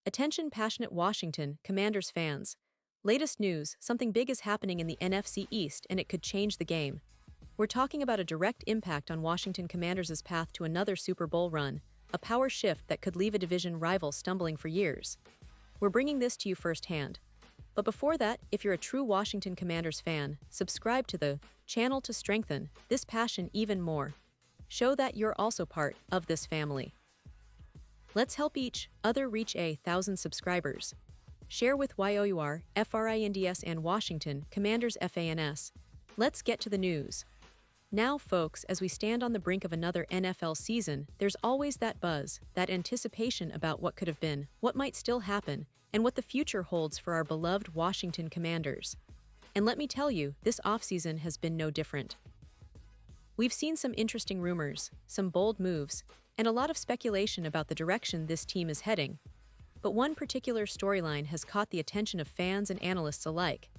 Attention passionate Washington Commanders fans. Latest news, something big is happening in the NFC East and it could change the game. We're talking about a direct impact on Washington Commanders' path to another Super Bowl run, a power shift that could leave a division rival stumbling for years. We're bringing this to you firsthand. But before that, if you're a true Washington Commanders fan, subscribe to the channel to strengthen this passion even more. Show that you're also part of this family. Let's help each other reach 1,000 subscribers. Share with YOUR, FRINDS and Washington Commanders FANS. Let's get to the news. Now, folks, as we stand on the brink of another NFL season, there's always that buzz, that anticipation about what could have been, what might still happen, and what the future holds for our beloved Washington Commanders. And let me tell you, this offseason has been no different. We've seen some interesting rumors, some bold moves, and a lot of speculation about the direction this team is heading. But one particular storyline has caught the attention of fans and analysts alike,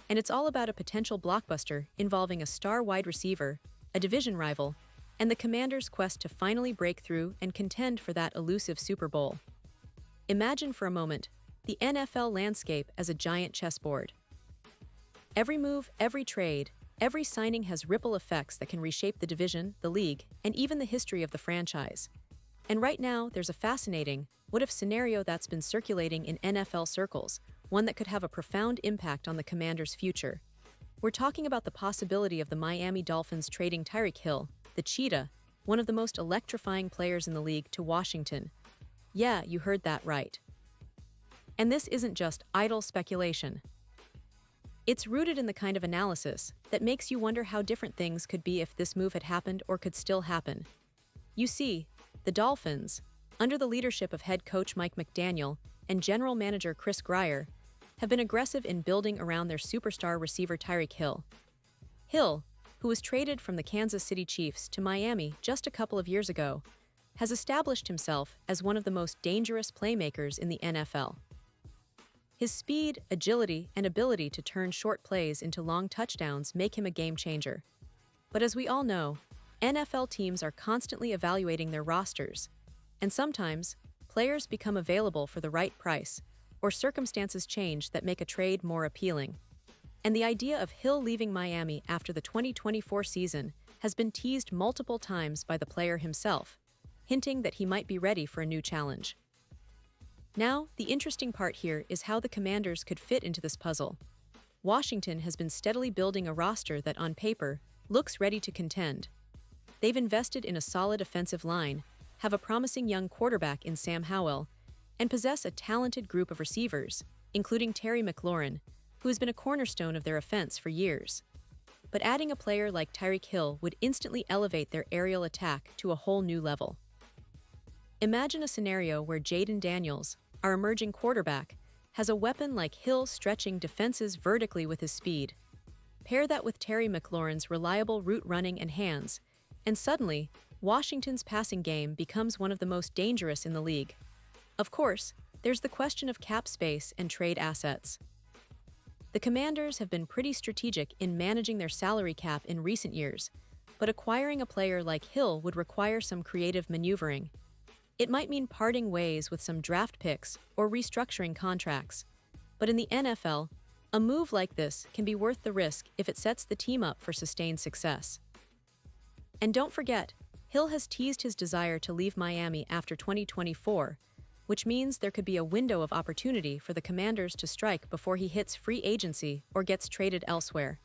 and it's all about a potential blockbuster involving a star wide receiver, a division rival, and the Commanders' quest to finally break through and contend for that elusive Super Bowl. Imagine for a moment the NFL landscape as a giant chessboard. Every move, every trade, every signing has ripple effects that can reshape the division, the league, and even the history of the franchise. And right now, there's a fascinating what-if scenario that's been circulating in NFL circles, one that could have a profound impact on the Commanders' future. We're talking about the possibility of the Miami Dolphins trading Tyreek Hill, the Cheetah, one of the most electrifying players in the league, to Washington. Yeah, you heard that right. And this isn't just idle speculation. It's rooted in the kind of analysis that makes you wonder how different things could be if this move had happened or could still happen. You see, the Dolphins, under the leadership of head coach Mike McDaniel and general manager Chris Grier, have been aggressive in building around their superstar receiver Tyreek Hill. Hill, who was traded from the Kansas City Chiefs to Miami just a couple of years ago, has established himself as one of the most dangerous playmakers in the NFL. His speed, agility, and ability to turn short plays into long touchdowns make him a game changer. But as we all know, NFL teams are constantly evaluating their rosters, and sometimes, players become available for the right price, or circumstances change that make a trade more appealing. And the idea of Hill leaving Miami after the 2024 season has been teased multiple times by the player himself, hinting that he might be ready for a new challenge. Now, the interesting part here is how the Commanders could fit into this puzzle. Washington has been steadily building a roster that, on paper, looks ready to contend. They've invested in a solid offensive line, have a promising young quarterback in Sam Howell, and possess a talented group of receivers, including Terry McLaurin, who has been a cornerstone of their offense for years. But adding a player like Tyreek Hill would instantly elevate their aerial attack to a whole new level. Imagine a scenario where Jaden Daniels, our emerging quarterback, has a weapon like Hill stretching defenses vertically with his speed. Pair that with Terry McLaurin's reliable route running and hands, and suddenly, Washington's passing game becomes one of the most dangerous in the league. Of course, there's the question of cap space and trade assets. The Commanders have been pretty strategic in managing their salary cap in recent years, but acquiring a player like Hill would require some creative maneuvering. It might mean parting ways with some draft picks or restructuring contracts. But in the NFL, a move like this can be worth the risk if it sets the team up for sustained success. And don't forget, Hill has teased his desire to leave Miami after 2024, which means there could be a window of opportunity for the Commanders to strike before he hits free agency or gets traded elsewhere.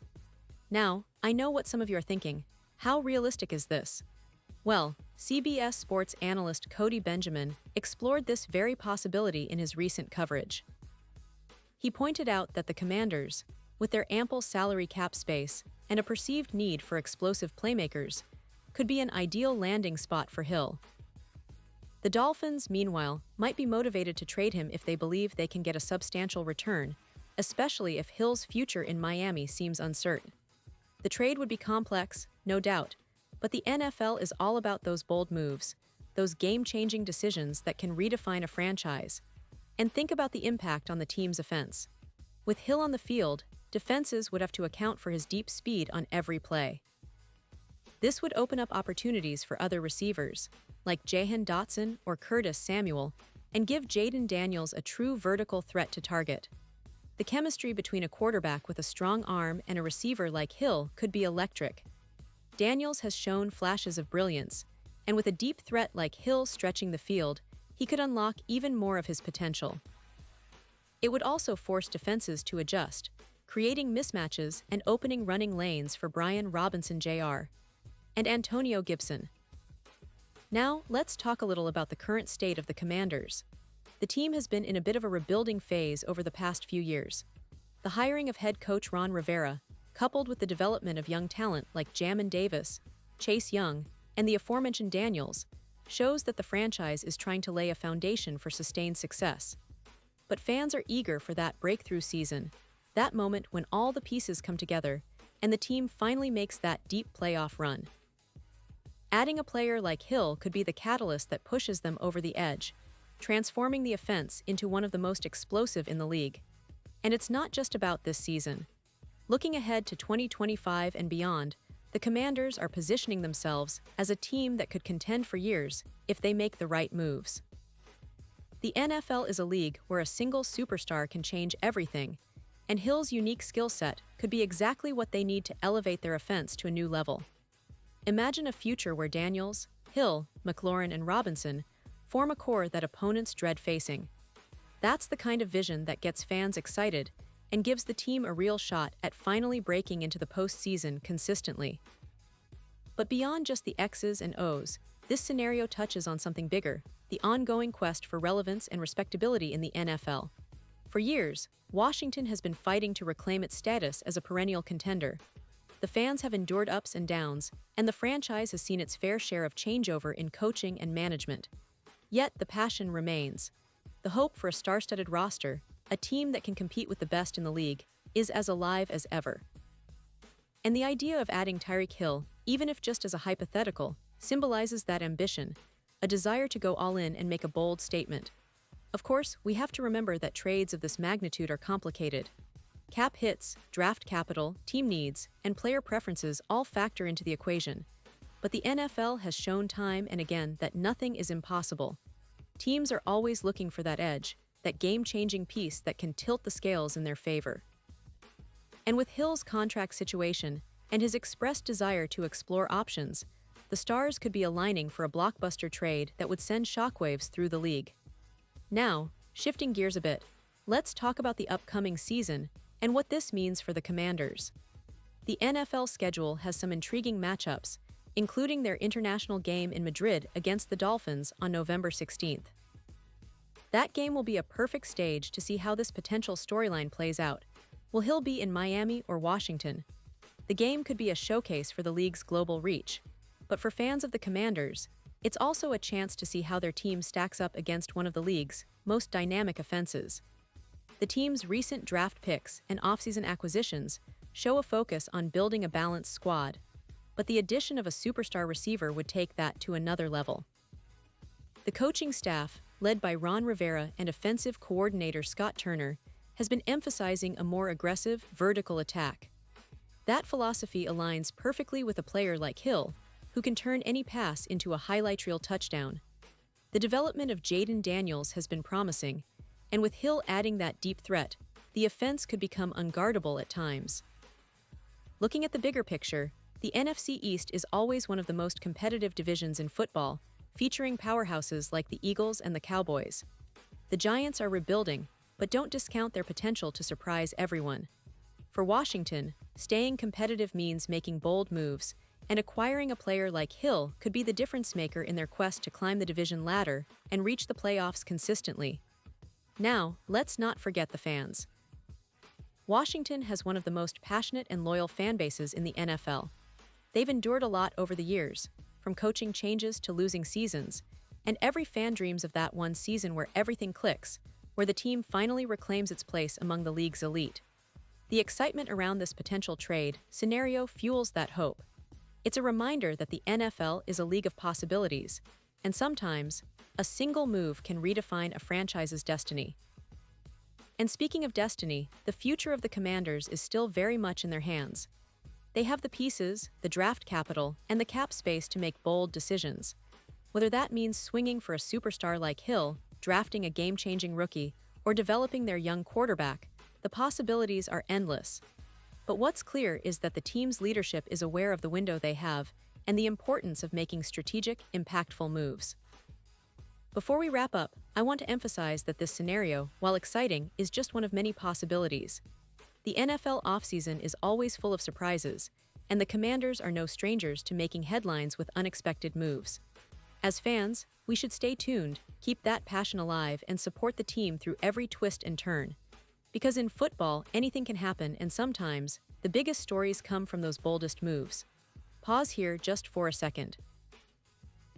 Now, I know what some of you are thinking. How realistic is this? Well, CBS Sports analyst Cody Benjamin explored this very possibility in his recent coverage. He pointed out that the Commanders, with their ample salary cap space and a perceived need for explosive playmakers, could be an ideal landing spot for Hill. The Dolphins, meanwhile, might be motivated to trade him if they believe they can get a substantial return, especially if Hill's future in Miami seems uncertain. The trade would be complex, no doubt, but the NFL is all about those bold moves, those game-changing decisions that can redefine a franchise. And think about the impact on the team's offense. With Hill on the field, defenses would have to account for his deep speed on every play. This would open up opportunities for other receivers, like Jahan Dotson or Curtis Samuel, and give Jaden Daniels a true vertical threat to target. The chemistry between a quarterback with a strong arm and a receiver like Hill could be electric. Daniels has shown flashes of brilliance, and with a deep threat like Hill stretching the field, he could unlock even more of his potential. It would also force defenses to adjust, creating mismatches and opening running lanes for Brian Robinson Jr. and Antonio Gibson. Now, let's talk a little about the current state of the Commanders. The team has been in a bit of a rebuilding phase over the past few years. The hiring of head coach Ron Rivera, coupled with the development of young talent like Jamin Davis, Chase Young, and the aforementioned Daniels, shows that the franchise is trying to lay a foundation for sustained success. But fans are eager for that breakthrough season, that moment when all the pieces come together and the team finally makes that deep playoff run. Adding a player like Hill could be the catalyst that pushes them over the edge, transforming the offense into one of the most explosive in the league. And it's not just about this season. Looking ahead to 2025 and beyond, the Commanders are positioning themselves as a team that could contend for years if they make the right moves. The NFL is a league where a single superstar can change everything, and Hill's unique skill set could be exactly what they need to elevate their offense to a new level. Imagine a future where Daniels, Hill, McLaurin, and Robinson form a core that opponents dread facing. That's the kind of vision that gets fans excited and gives the team a real shot at finally breaking into the postseason consistently. But beyond just the X's and O's, this scenario touches on something bigger: the ongoing quest for relevance and respectability in the NFL. For years, Washington has been fighting to reclaim its status as a perennial contender. The fans have endured ups and downs, and the franchise has seen its fair share of changeover in coaching and management. Yet the passion remains. The hope for a star-studded roster, a team that can compete with the best in the league, is as alive as ever. And the idea of adding Tyreek Hill, even if just as a hypothetical, symbolizes that ambition, a desire to go all in and make a bold statement. Of course, we have to remember that trades of this magnitude are complicated. Cap hits, draft capital, team needs, and player preferences all factor into the equation. But the NFL has shown time and again that nothing is impossible. Teams are always looking for that edge, that game-changing piece that can tilt the scales in their favor. And with Hill's contract situation and his expressed desire to explore options, the stars could be aligning for a blockbuster trade that would send shockwaves through the league. Now, shifting gears a bit, let's talk about the upcoming season and what this means for the Commanders. The NFL schedule has some intriguing matchups, including their international game in Madrid against the Dolphins on November 16th. That game will be a perfect stage to see how this potential storyline plays out. Will Hill be in Miami or Washington? The game could be a showcase for the league's global reach. But for fans of the Commanders, it's also a chance to see how their team stacks up against one of the league's most dynamic offenses. The team's recent draft picks and offseason acquisitions show a focus on building a balanced squad, but the addition of a superstar receiver would take that to another level. The coaching staff, led by Ron Rivera and offensive coordinator Scott Turner, has been emphasizing a more aggressive, vertical attack. That philosophy aligns perfectly with a player like Hill, who can turn any pass into a highlight reel touchdown. The development of Jaden Daniels has been promising, and with Hill adding that deep threat, the offense could become unguardable at times. Looking at the bigger picture, the NFC East is always one of the most competitive divisions in football, featuring powerhouses like the Eagles and the Cowboys. The Giants are rebuilding, but don't discount their potential to surprise everyone. For Washington, staying competitive means making bold moves, and acquiring a player like Hill could be the difference maker in their quest to climb the division ladder and reach the playoffs consistently. Now, let's not forget the fans. Washington has one of the most passionate and loyal fan bases in the NFL. They've endured a lot over the years, from coaching changes to losing seasons, and every fan dreams of that one season where everything clicks, where the team finally reclaims its place among the league's elite. The excitement around this potential trade scenario fuels that hope. It's a reminder that the NFL is a league of possibilities, and sometimes, a single move can redefine a franchise's destiny. And speaking of destiny, the future of the Commanders is still very much in their hands. They have the pieces, the draft capital, and the cap space to make bold decisions. Whether that means swinging for a superstar like Hill drafting a game-changing rookie, or developing their young quarterback, the possibilities are endless. But what's clear is that the team's leadership is aware of the window they have and the importance of making strategic, impactful moves. Before we wrap up, I want to emphasize that this scenario, while exciting, is just one of many possibilities. The NFL offseason is always full of surprises, and the Commanders are no strangers to making headlines with unexpected moves. As fans, we should stay tuned, keep that passion alive, and support the team through every twist and turn. Because in football, anything can happen, and sometimes, the biggest stories come from those boldest moves. Pause here just for a second.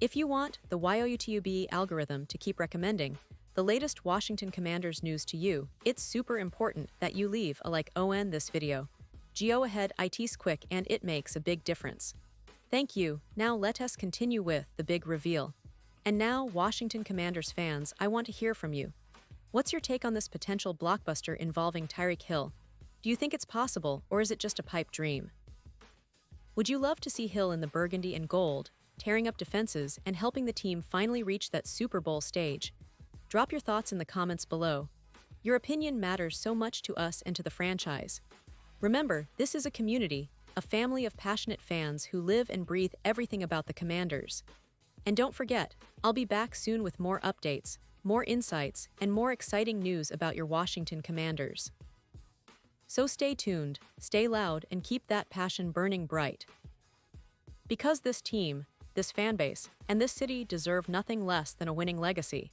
If you want the YouTube algorithm to keep recommending the latest Washington Commanders news to you, it's super important that you leave a like on this video. Go ahead, it's quick and it makes a big difference. Thank you. Now let us continue with the big reveal. And now, Washington Commanders fans, I want to hear from you. What's your take on this potential blockbuster involving Tyreek Hill? Do you think it's possible, or is it just a pipe dream? Would you love to see Hill in the burgundy and gold, tearing up defenses and helping the team finally reach that Super Bowl stage? Drop your thoughts in the comments below. Your opinion matters so much to us and to the franchise. Remember, this is a community, a family of passionate fans who live and breathe everything about the Commanders. And don't forget, I'll be back soon with more updates, more insights, and more exciting news about your Washington Commanders. So stay tuned, stay loud, and keep that passion burning bright. Because this team, this fanbase, and this city deserve nothing less than a winning legacy.